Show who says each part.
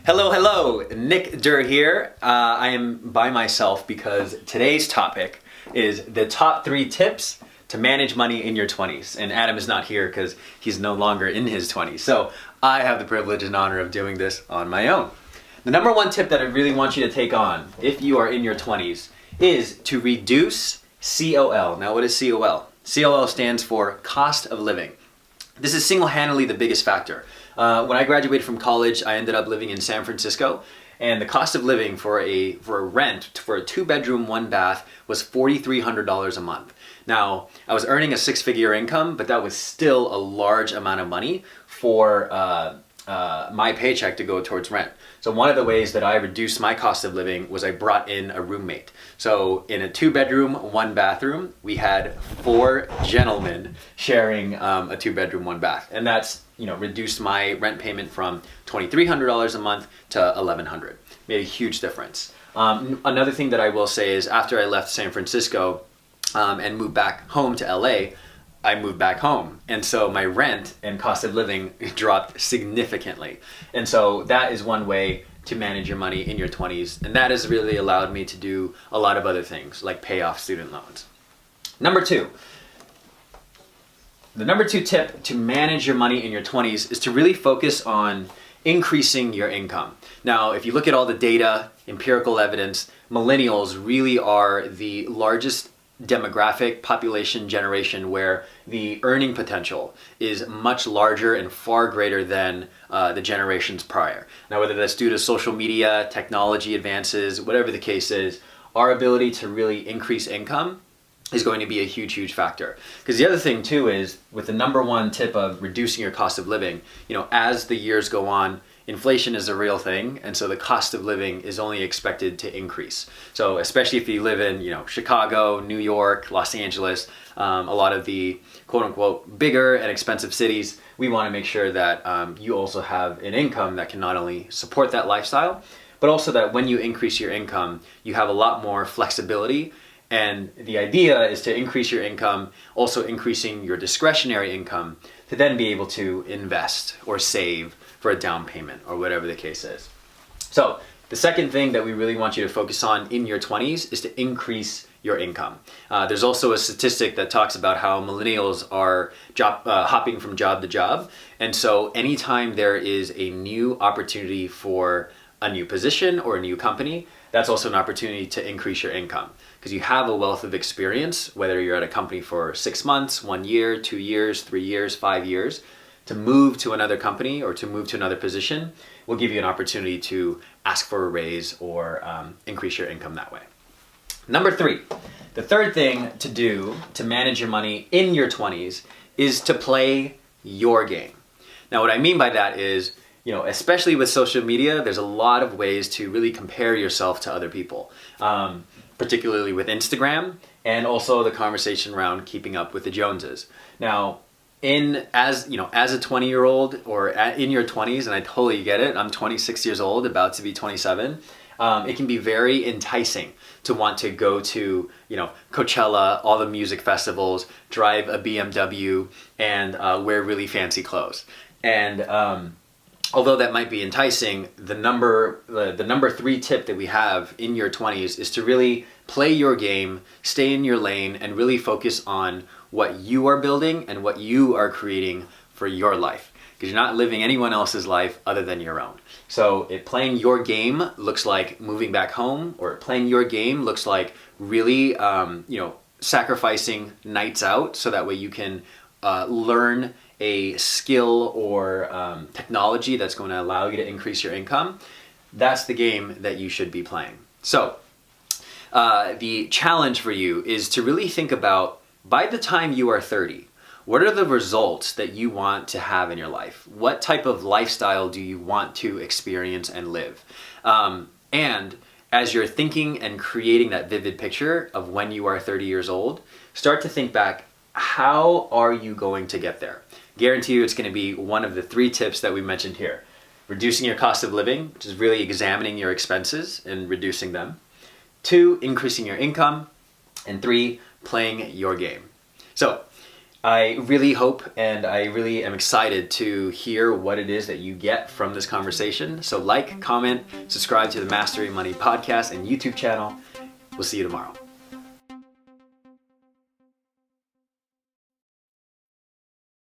Speaker 1: Hello, Nick Durr here. I am by myself because today's topic is the top 3 tips to manage money in your 20s. And Adam is not here because he's no longer in his 20s. So I have the privilege and honor of doing this on my own. The number 1 tip that I really want you to take on if you are in your 20s is to reduce COL. Now, what is COL? COL stands for cost of living. This is single-handedly the biggest factor. When I graduated from college, I ended up living in San Francisco, and the cost of living for a rent for a 2-bedroom, 1-bath was $4,300 a month. Now, I was earning a 6-figure income, but that was still a large amount of money for my paycheck to go towards rent. So one of the ways that I reduced my cost of living was I brought in a roommate. So in a 2-bedroom, 1-bathroom, we had 4 gentlemen sharing a 2-bedroom, 1-bath. And that's, reduced my rent payment from $2,300 a month to $1,100. Made a huge difference. Another thing that I will say is after I left San Francisco and moved back home to LA, I moved back home. And so my rent and cost of living dropped significantly. And so that is one way to manage your money in your 20s. And that has really allowed me to do a lot of other things like pay off student loans. The number 2 tip to manage your money in your 20s is to really focus on increasing your income. Now, if you look at all the data, empirical evidence, millennials really are the largest demographic population generation where the earning potential is much larger and far greater than the generations prior. Now, whether that's due to social media, technology advances, whatever the case is, our ability to really increase income is going to be a huge factor. Because the other thing too is with the number 1 tip of reducing your cost of living, as the years go on, inflation is a real thing, and so the cost of living is only expected to increase. So especially if you live in, Chicago, New York, Los Angeles, a lot of the quote-unquote bigger and expensive cities, we want to make sure that you also have an income that can not only support that lifestyle, but also that when you increase your income, you have a lot more flexibility. And the idea is to increase your income, also increasing your discretionary income to then be able to invest or save for a down payment or whatever the case is. So the second thing that we really want you to focus on in your 20s is to increase your income. There's also a statistic that talks about how millennials are hopping from job to job. And so anytime there is a new opportunity for a new position or a new company, that's also an opportunity to increase your income because you have a wealth of experience, whether you're at a company for 6 months, 1 year, 2 years, 3 years, 5 years. To move to another company or to move to another position will give you an opportunity to ask for a raise or increase your income that way. Number 3, the third thing to do to manage your money in your 20s is to play your game. Now, what I mean by that is, especially with social media, there's a lot of ways to really compare yourself to other people, particularly with Instagram and also the conversation around keeping up with the Joneses. Now, as a 20-year-old or in your 20s, and I totally get it, I'm 26 years old, about to be 27, it can be very enticing to want to go to, Coachella, all the music festivals, drive a BMW, and wear really fancy clothes. And although that might be enticing, the number 3 tip that we have in your 20s is to really play your game, stay in your lane, and really focus on what you are building and what you are creating for your life. Because you're not living anyone else's life other than your own. So if playing your game looks like moving back home, or playing your game looks like really, sacrificing nights out so that way you can learn a skill or technology that's going to allow you to increase your income, that's the game that you should be playing. So the challenge for you is to really think about, by the time you are 30, what are the results that you want to have in your life? What type of lifestyle do you want to experience and live? And as you're thinking and creating that vivid picture of when you are 30 years old, start to think back, how are you going to get there? Guarantee you it's going to be one of the 3 tips that we mentioned here. Reducing your cost of living, which is really examining your expenses and reducing them. 2, increasing your income. And 3, playing your game. So I really hope and I really am excited to hear what it is that you get from this conversation. So like, comment, subscribe to the Mastering Money podcast and YouTube channel. We'll see you tomorrow.